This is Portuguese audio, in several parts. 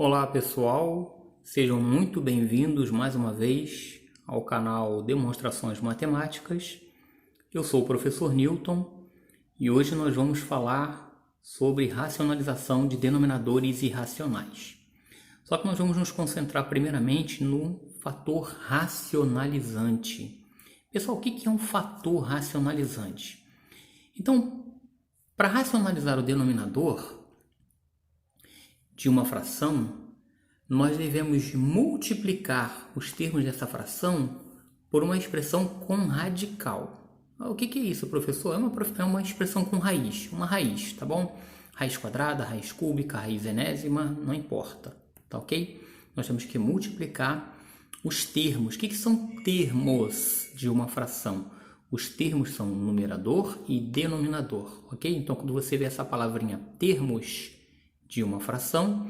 Olá pessoal, sejam muito bem-vindos mais uma vez ao canal Demonstrações Matemáticas. Eu sou o professor Newton e hoje nós vamos falar sobre racionalização de denominadores irracionais. Só que nós vamos nos concentrar primeiramente no fator racionalizante. Pessoal, o que é um fator racionalizante? Então, para racionalizar o denominador de uma fração, nós devemos multiplicar os termos dessa fração por uma expressão com radical. O que é isso, professor? É uma expressão com raiz, uma raiz, tá bom? Raiz quadrada, raiz cúbica, raiz enésima, não importa, tá ok? Nós temos que multiplicar os termos. O que são termos de uma fração? Os termos são numerador e denominador, ok? Então, quando você vê essa palavrinha termos de uma fração,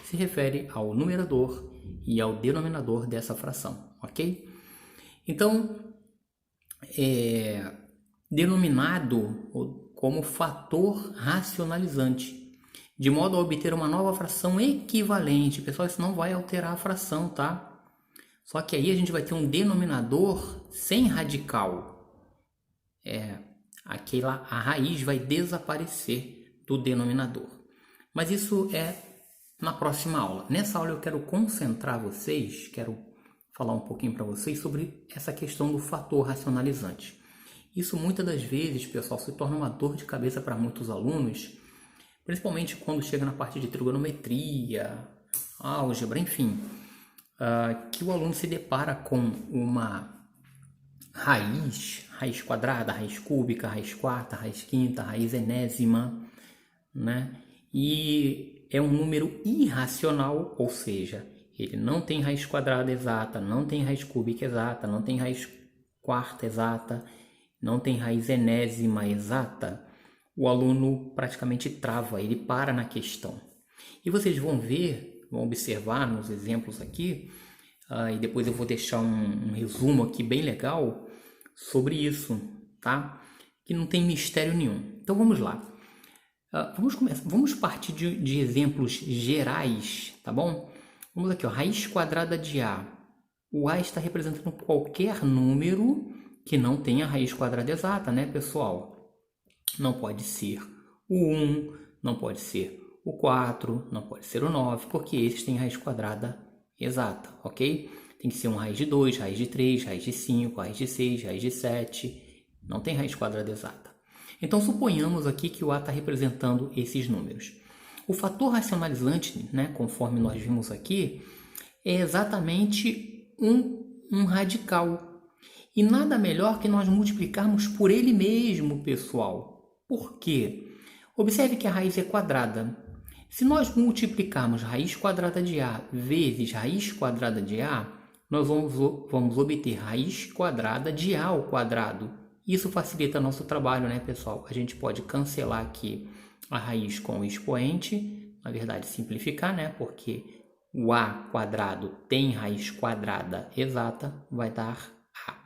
se refere ao numerador e ao denominador dessa fração, ok? Então, denominado como fator racionalizante, de modo a obter uma nova fração equivalente. Pessoal, isso não vai alterar a fração, tá? Só que aí a gente vai ter um denominador sem radical. A raiz vai desaparecer do denominador. Mas isso é na próxima aula. Nessa aula eu quero concentrar vocês, quero falar um pouquinho para vocês sobre essa questão do fator racionalizante. Isso muitas das vezes, pessoal, se torna uma dor de cabeça para muitos alunos, principalmente quando chega na parte de trigonometria, álgebra, enfim, que o aluno se depara com uma raiz quadrada, raiz cúbica, raiz quarta, raiz quinta, raiz enésima, né? E é um número irracional, ou seja, ele não tem raiz quadrada exata, não tem raiz cúbica exata, não tem raiz quarta exata, não tem raiz enésima exata. O aluno praticamente trava, ele para na questão. E vocês vão observar nos exemplos aqui, e depois eu vou deixar um resumo aqui bem legal sobre isso, tá? Que não tem mistério nenhum. Então vamos lá. Vamos partir de exemplos gerais, tá bom? Vamos aqui, ó, raiz quadrada de A. O A está representando qualquer número que não tenha raiz quadrada exata, né, pessoal? Não pode ser o 1, não pode ser o 4, não pode ser o 9, porque esses têm raiz quadrada exata, ok? Tem que ser um raiz de 2, raiz de 3, raiz de 5, raiz de 6, raiz de 7. Não tem raiz quadrada exata. Então, suponhamos aqui que o A está representando esses números. O fator racionalizante, né, conforme nós vimos aqui, é exatamente um radical. E nada melhor que nós multiplicarmos por ele mesmo, pessoal. Por quê? Observe que a raiz é quadrada. Se nós multiplicarmos raiz quadrada de A vezes raiz quadrada de A, nós vamos obter raiz quadrada de A ao quadrado. Isso facilita nosso trabalho, né, pessoal? A gente pode cancelar aqui a raiz com o expoente, na verdade simplificar, né? Porque o A quadrado tem raiz quadrada exata, vai dar A.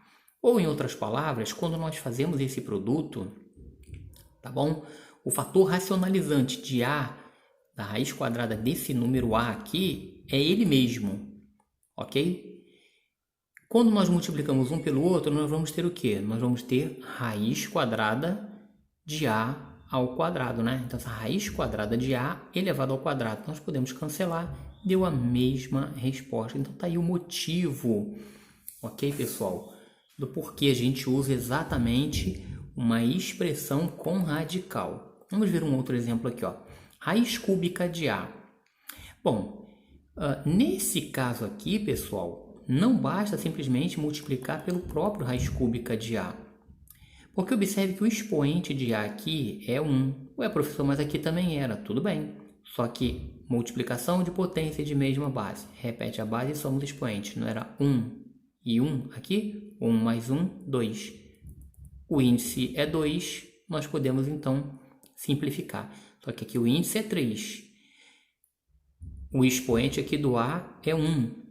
Ou em outras palavras, quando nós fazemos esse produto, tá bom? O fator racionalizante de A, da raiz quadrada desse número A aqui, é ele mesmo, ok? Quando nós multiplicamos um pelo outro, nós vamos ter o quê? Nós vamos ter raiz quadrada de A ao quadrado, né? Então, essa raiz quadrada de A elevado ao quadrado, nós podemos cancelar, deu a mesma resposta. Então, tá aí o motivo, ok, pessoal? Do porquê a gente usa exatamente uma expressão com radical. Vamos ver um outro exemplo aqui, ó. Raiz cúbica de A. Bom, nesse caso aqui, pessoal, não basta simplesmente multiplicar pelo próprio raiz cúbica de A. Porque observe que o expoente de A aqui é 1. Ué, professor, mas aqui também era. Tudo bem. Só que multiplicação de potência de mesma base. Repete a base e soma os expoentes. Não era 1 e 1 aqui? 1 mais 1, 2. O índice é 2. Nós podemos, então, simplificar. Só que aqui o índice é 3. O expoente aqui do A é 1.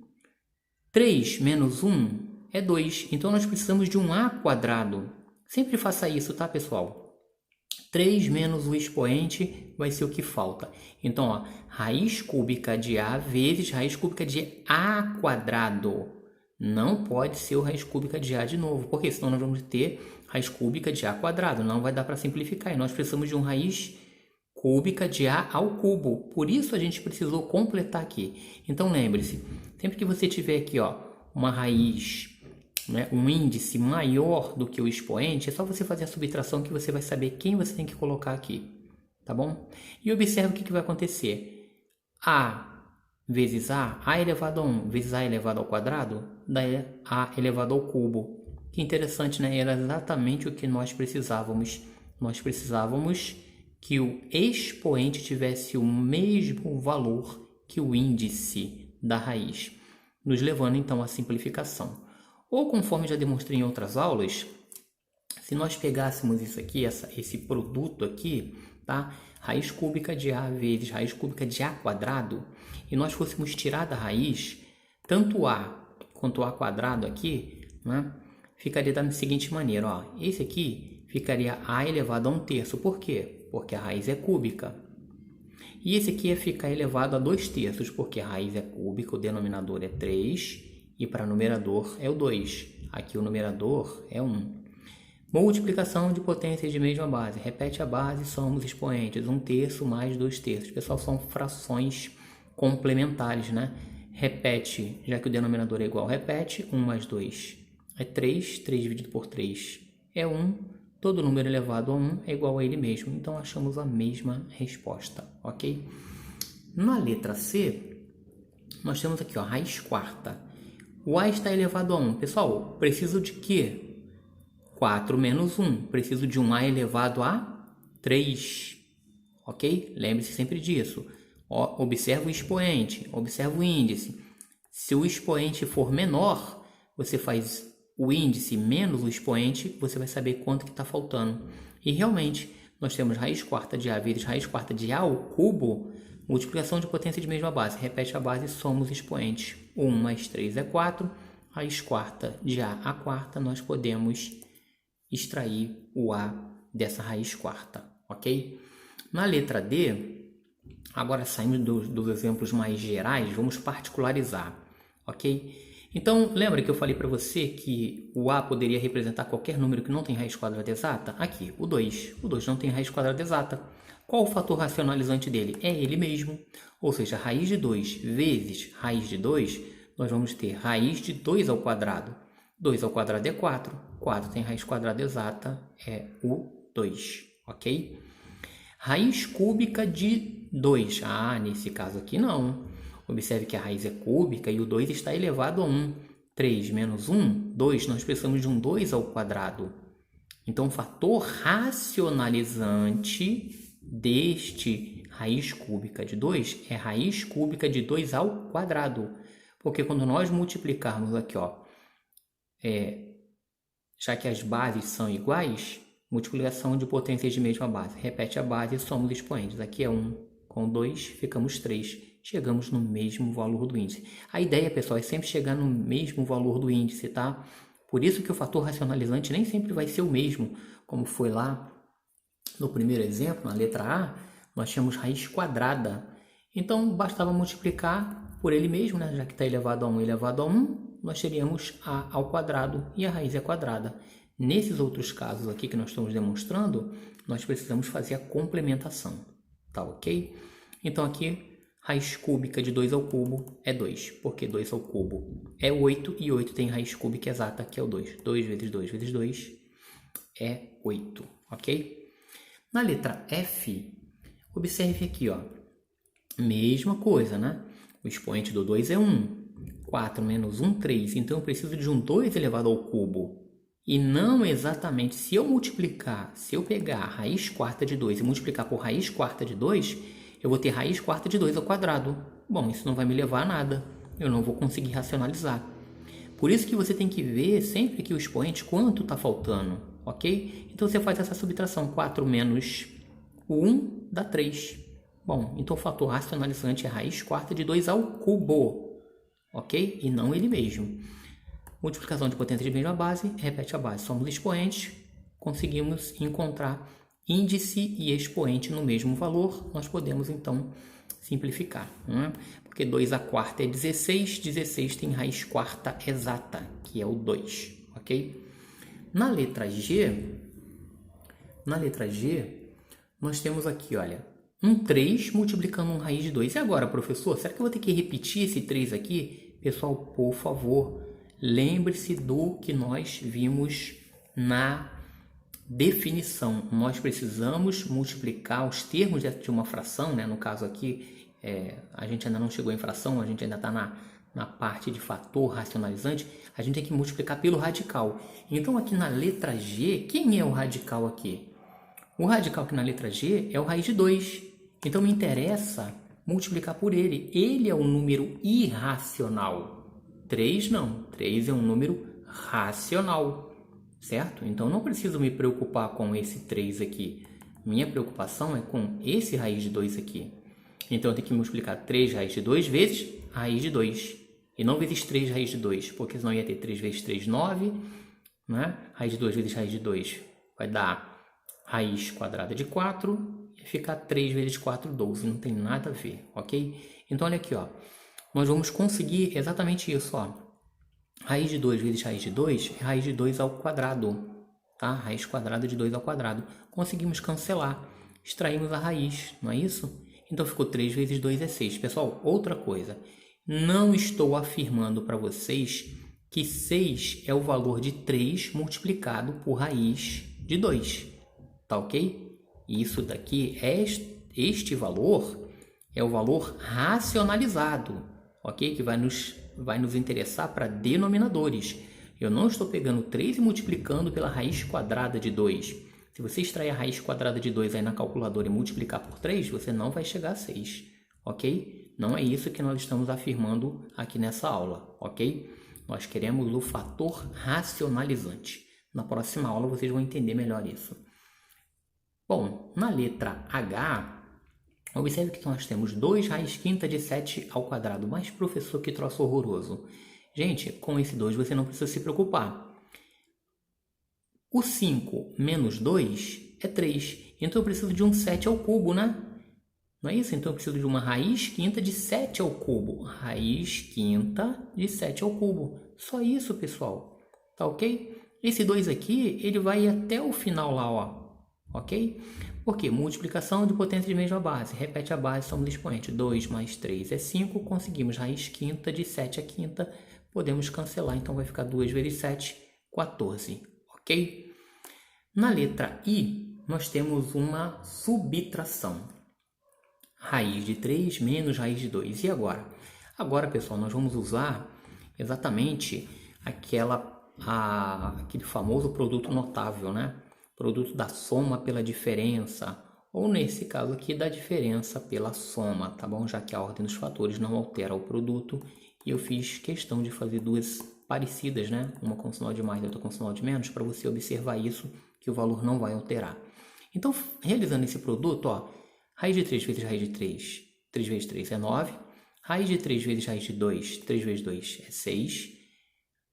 3 menos 1 é 2. Então, nós precisamos de um A quadrado. Sempre faça isso, tá, pessoal? 3 menos o expoente vai ser o que falta. Então, ó, raiz cúbica de A vezes raiz cúbica de A quadrado. Não pode ser o raiz cúbica de A de novo, porque senão nós vamos ter raiz cúbica de A quadrado. Não vai dar para simplificar. E nós precisamos de um raiz cúbica de A ao cubo. Por isso a gente precisou completar aqui. Então, lembre-se, sempre que você tiver aqui, ó, uma raiz, né, um índice maior do que o expoente, é só você fazer a subtração que você vai saber quem você tem que colocar aqui, tá bom? E observe o que vai acontecer. A vezes A elevado a 1 vezes A elevado ao quadrado, dá A elevado ao cubo. Que interessante, né? Era exatamente o que nós precisávamos. Nós precisávamos que o expoente tivesse o mesmo valor que o índice da raiz, nos levando então à simplificação. Ou, conforme já demonstrei em outras aulas, se nós pegássemos isso aqui, esse produto aqui, tá? Raiz cúbica de A vezes raiz cúbica de A quadrado, e nós fôssemos tirar da raiz, tanto A quanto A quadrado aqui, né? Ficaria da seguinte maneira, ó. Esse aqui ficaria A elevado a 1/3. Por quê? Porque a raiz é cúbica. E esse aqui ia ficar elevado a 2/3, porque a raiz é cúbica, o denominador é 3, e para numerador é o 2. Aqui o numerador é 1. Multiplicação de potências de mesma base. Repete a base, somos expoentes. 1/3 mais 2/3. Pessoal, são frações complementares, né? Repete, já que o denominador é igual, repete. 1 mais 2 é 3. 3 dividido por 3 é 1. Todo número elevado a 1 é igual a ele mesmo. Então, achamos a mesma resposta, ok? Na letra C, nós temos aqui, ó, raiz quarta. O A está elevado a 1. Pessoal, preciso de quê? 4 menos 1. Preciso de um A elevado a 3. Ok? Lembre-se sempre disso. Ó, observa o expoente, observa o índice. Se o expoente for menor, você faz o índice menos o expoente, você vai saber quanto que está faltando. E realmente, nós temos raiz quarta de A vezes raiz quarta de A ao cubo, multiplicação de potência de mesma base. Repete a base, somos expoentes. 1 mais 3 é 4. Raiz quarta de A à quarta, nós podemos extrair o A dessa raiz quarta, ok? Na letra D, agora saindo dos exemplos mais gerais, vamos particularizar, ok? Então, lembra que eu falei para você que o A poderia representar qualquer número que não tem raiz quadrada exata? Aqui, o 2. O 2 não tem raiz quadrada exata. Qual o fator racionalizante dele? É ele mesmo. Ou seja, raiz de 2 vezes raiz de 2, nós vamos ter raiz de 2 ao quadrado. 2 ao quadrado é 4. 4 tem raiz quadrada exata, é o 2, ok? Raiz cúbica de 2. Ah, nesse caso aqui não. Observe que a raiz é cúbica e o 2 está elevado a 1. 3 menos 1, 2. Nós precisamos de um 2 ao quadrado. Então, o fator racionalizante deste raiz cúbica de 2 é raiz cúbica de 2 ao quadrado. Porque quando nós multiplicarmos aqui, ó, já que as bases são iguais, multiplicação de potências de mesma base. Repete a base e somos expoentes. Aqui é 1 com 2, ficamos 3. Chegamos no mesmo valor do índice. A ideia, pessoal, é sempre chegar no mesmo valor do índice, tá? Por isso que o fator racionalizante nem sempre vai ser o mesmo, como foi lá no primeiro exemplo, na letra A, nós tínhamos raiz quadrada. Então, bastava multiplicar por ele mesmo, né? Já que está elevado a 1 elevado a 1, nós teríamos A ao quadrado e a raiz é quadrada. Nesses outros casos aqui que nós estamos demonstrando, nós precisamos fazer a complementação, tá ok? Então, aqui, raiz cúbica de 2 ao cubo é 2, porque 2 ao cubo é 8 e 8 tem raiz cúbica exata, que é o 2. 2 vezes 2 vezes 2 é 8, ok? Na letra F, observe aqui, ó, mesma coisa, né? O expoente do 2 é 1. 4 menos 1, 3. Então, eu preciso de um 2 elevado ao cubo. E não exatamente, se eu pegar a raiz quarta de 2 e multiplicar por raiz quarta de 2, eu vou ter raiz quarta de 2 ao quadrado. Bom, isso não vai me levar a nada. Eu não vou conseguir racionalizar. Por isso que você tem que ver sempre que o expoente quanto está faltando, ok? Então, você faz essa subtração. 4 menos 1 dá 3. Bom, então o fator racionalizante é raiz quarta de 2 ao cubo, ok? E não ele mesmo. Multiplicação de potência de mesma base, repete a base. Somos expoentes, conseguimos encontrar índice e expoente no mesmo valor, nós podemos então simplificar, não é? Porque 2 à quarta é 16, 16 tem raiz quarta exata, que é o 2, ok? Na letra G, nós temos aqui, olha, um 3 multiplicando um raiz de 2. E agora, professor, será que eu vou ter que repetir esse 3 aqui? Pessoal, por favor, lembre-se do que nós vimos na definição. Nós precisamos multiplicar os termos de uma fração, né? No caso aqui, a gente ainda não chegou em fração, a gente ainda está na parte de fator racionalizante, a gente tem que multiplicar pelo radical. Então, aqui na letra G, quem é o radical aqui? O radical aqui na letra G é o raiz de 2. Então, me interessa multiplicar por ele. Ele é um número irracional. 3 não. 3 é um número racional. Certo? Então, não preciso me preocupar com esse 3 aqui. Minha preocupação é com esse raiz de 2 aqui. Então, eu tenho que multiplicar 3 raiz de 2 vezes raiz de 2. E não vezes 3 raiz de 2, porque senão ia ter 3 vezes 3, 9. Né? Raiz de 2 vezes raiz de 2 vai dar raiz quadrada de 4. E ficar 3 vezes 4, 12. Não tem nada a ver, ok? Então, olha aqui, ó. Nós vamos conseguir exatamente isso, ó. Raiz de 2 vezes raiz de 2 é raiz de 2 ao quadrado, tá? Raiz quadrada de 2 ao quadrado. Conseguimos cancelar, extraímos a raiz, não é isso? Então, ficou 3 vezes 2 é 6. Pessoal, outra coisa. Não estou afirmando para vocês que 6 é o valor de 3 multiplicado por raiz de 2, tá ok? Isso daqui, este valor, é o valor racionalizado, ok? Que vai nos interessar para denominadores. Eu não estou pegando 3 e multiplicando pela raiz quadrada de 2. Se você extrair a raiz quadrada de 2 aí na calculadora e multiplicar por 3, você não vai chegar a 6, ok? Não é isso que nós estamos afirmando aqui nessa aula, ok? Nós queremos o fator racionalizante. Na próxima aula vocês vão entender melhor isso. Bom, na letra H, observe que nós temos 2 raiz quinta de 7 ao quadrado. Mas, professor, que troço horroroso. Gente, com esse 2 você não precisa se preocupar. O 5 menos 2 é 3. Então, eu preciso de um 7 ao cubo, né? Não é isso? Então, eu preciso de uma raiz quinta de 7 ao cubo. Raiz quinta de 7 ao cubo. Só isso, pessoal. Tá ok? Esse 2 aqui, ele vai até o final lá, ó. Ok? Porque multiplicação de potência de mesma base. Repete a base, somos expoente. 2 mais 3 é 5. Conseguimos raiz quinta de 7 a quinta. Podemos cancelar. Então, vai ficar 2 vezes 7, 14. Ok? Na letra I, nós temos uma subtração. Raiz de 3 menos raiz de 2. E agora? Agora, pessoal, nós vamos usar exatamente aquele famoso produto notável, né? Produto da soma pela diferença, ou nesse caso aqui, da diferença pela soma, tá bom? Já que a ordem dos fatores não altera o produto, e eu fiz questão de fazer duas parecidas, né? Uma com sinal de mais e outra com sinal de menos, para você observar isso, que o valor não vai alterar. Então, realizando esse produto, ó, raiz de 3 vezes raiz de 3, 3 vezes 3 é 9, raiz de 3 vezes raiz de 2, 3 vezes 2 é 6,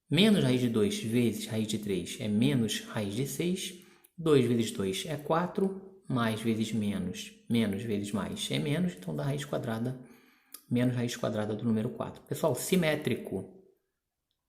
menos raiz de 2 vezes raiz de 3 é menos raiz de 6, 2 vezes 2 é 4, mais vezes menos, menos vezes mais é menos, então dá raiz quadrada, menos raiz quadrada do número 4. Pessoal, simétrico,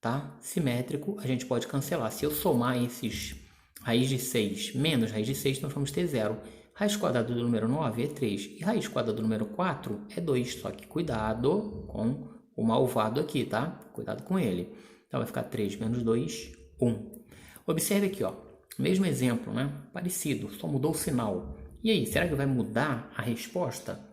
tá? Simétrico, a gente pode cancelar. Se eu somar esses raiz de 6 menos raiz de 6, nós vamos ter 0. Raiz quadrada do número 9 é 3, e raiz quadrada do número 4 é 2, só que cuidado com o malvado aqui, tá? Cuidado com ele. Então vai ficar 3 menos 2, 1. Observe aqui, ó. Mesmo exemplo, né? Parecido, só mudou o sinal. E aí, será que vai mudar a resposta?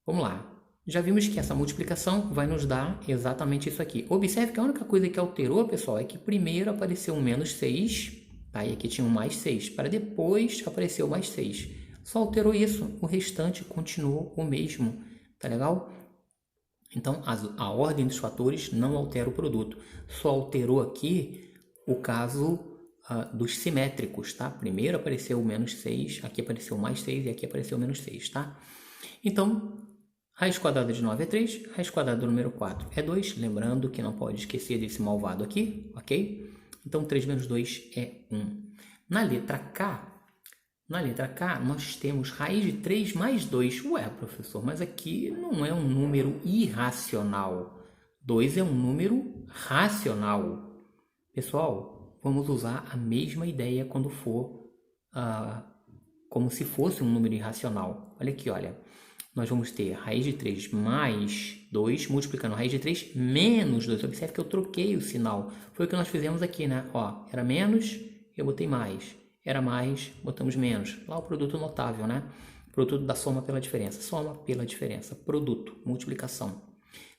Vamos lá. Já vimos que essa multiplicação vai nos dar exatamente isso aqui. Observe que a única coisa que alterou, pessoal, é que primeiro apareceu um menos 6, tá? E aqui tinha um mais 6, para depois apareceu mais 6. Só alterou isso, o restante continuou o mesmo, tá legal? Então, a ordem dos fatores não altera o produto. Só alterou aqui o caso dos simétricos, tá? Primeiro apareceu o menos 6, aqui apareceu mais 6 e aqui apareceu menos 6, tá? Então, raiz quadrada de 9 é 3, raiz quadrada do número 4 é 2, lembrando que não pode esquecer desse malvado aqui, ok? Então, 3 menos 2 é 1. Na letra K, Na letra K, nós temos raiz de 3 mais 2. Ué, professor, mas aqui não é um número irracional. 2 é um número racional. Pessoal, vamos usar a mesma ideia quando for como se fosse um número irracional. Olha aqui, olha. Nós vamos ter raiz de 3 mais 2, multiplicando a raiz de 3 menos 2. Observe que eu troquei o sinal. Foi o que nós fizemos aqui, né? Ó, era menos, eu botei mais. Era mais, botamos menos. Lá o produto notável, né? Produto da soma pela diferença. Soma pela diferença. Produto, multiplicação.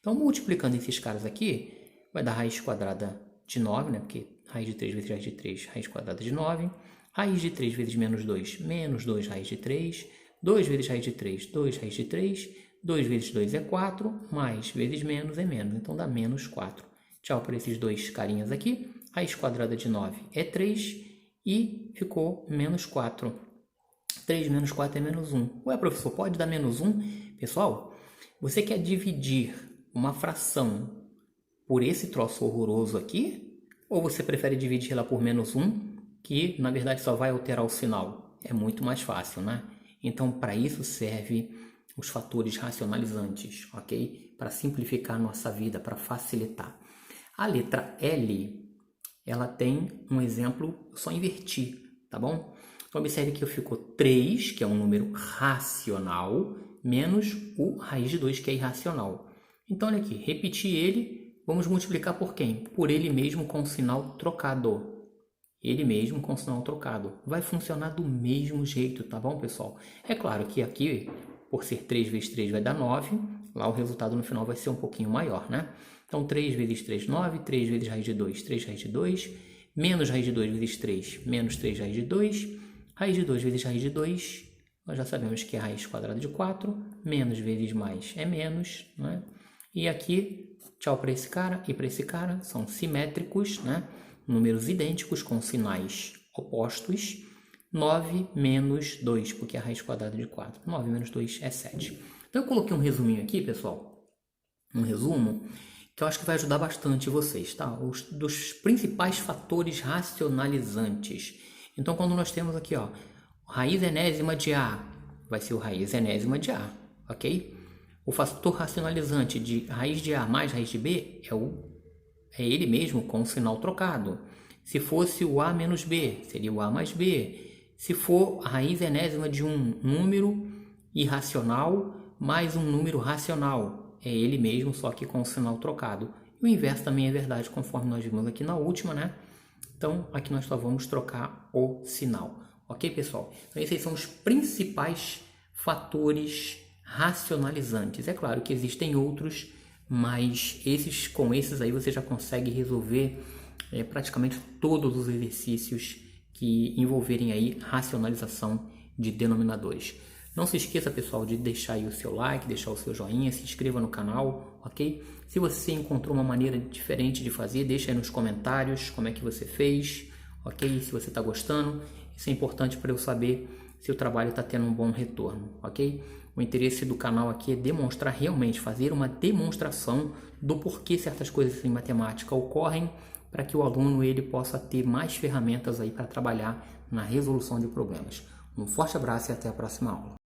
Então, multiplicando esses caras aqui, vai dar raiz quadrada de 9, né? Porque raiz de 3 vezes raiz de 3, raiz quadrada de 9. Raiz de 3 vezes menos 2, menos 2 raiz de 3. 2 vezes raiz de 3, 2 raiz de 3. 2 vezes 2 é 4, mais vezes menos é menos. Então, dá menos 4. Tchau para esses dois carinhas aqui. Raiz quadrada de 9 é 3. E ficou menos 4. 3 menos 4 é menos 1. Ué, professor, pode dar menos 1? Pessoal, você quer dividir uma fração por esse troço horroroso aqui? Ou você prefere dividir ela por menos 1, que na verdade só vai alterar o sinal? É muito mais fácil, né? Então, para isso serve os fatores racionalizantes, ok? Para simplificar a nossa vida, para facilitar. A letra L, ela tem um exemplo, só inverti, tá bom? Então, observe que ficou 3, que é um número racional, menos o raiz de 2, que é irracional. Então, olha aqui, repetir ele, vamos multiplicar por quem? Por ele mesmo com o sinal trocado. Ele mesmo com o sinal trocado. Vai funcionar do mesmo jeito, tá bom, pessoal? É claro que aqui, por ser 3 vezes 3 vai dar 9, lá o resultado no final vai ser um pouquinho maior, né? Então, 3 vezes 3, 9. 3 vezes raiz de 2, 3 raiz de 2. Menos raiz de 2 vezes 3, menos 3 raiz de 2. Raiz de 2 vezes raiz de 2, nós já sabemos que é raiz quadrada de 4. Menos vezes mais é menos, né? E aqui, tchau para esse cara e para esse cara, são simétricos, né? Números idênticos com sinais opostos. 9 menos 2, porque é a raiz quadrada de 4. 9 menos 2 é 7. Então, eu coloquei um resuminho aqui, pessoal. Um resumo que eu acho que vai ajudar bastante vocês, tá? Dos principais fatores racionalizantes. Então, quando nós temos aqui, ó, raiz enésima de A, vai ser o raiz enésima de A, ok? O fator racionalizante de raiz de A mais raiz de B é ele mesmo com o sinal trocado. Se fosse o A menos B, seria o A mais B. Se for a raiz enésima de um número irracional mais um número racional, é ele mesmo, só que com o sinal trocado. E o inverso também é verdade, conforme nós vimos aqui na última, né? Então, aqui nós só vamos trocar o sinal. Ok, pessoal? Então, esses são os principais fatores racionalizantes. É claro que existem outros, mas com esses aí você já consegue resolver praticamente todos os exercícios que envolverem aí racionalização de denominadores. Não se esqueça, pessoal, de deixar aí o seu like, deixar o seu joinha, se inscreva no canal, ok? Se você encontrou uma maneira diferente de fazer, deixa aí nos comentários como é que você fez, ok? Se você está gostando, isso é importante para eu saber se o trabalho está tendo um bom retorno, ok? O interesse do canal aqui é demonstrar realmente, fazer uma demonstração do porquê certas coisas em matemática ocorrem, para que o aluno ele possa ter mais ferramentas aí para trabalhar na resolução de problemas. Um forte abraço e até a próxima aula.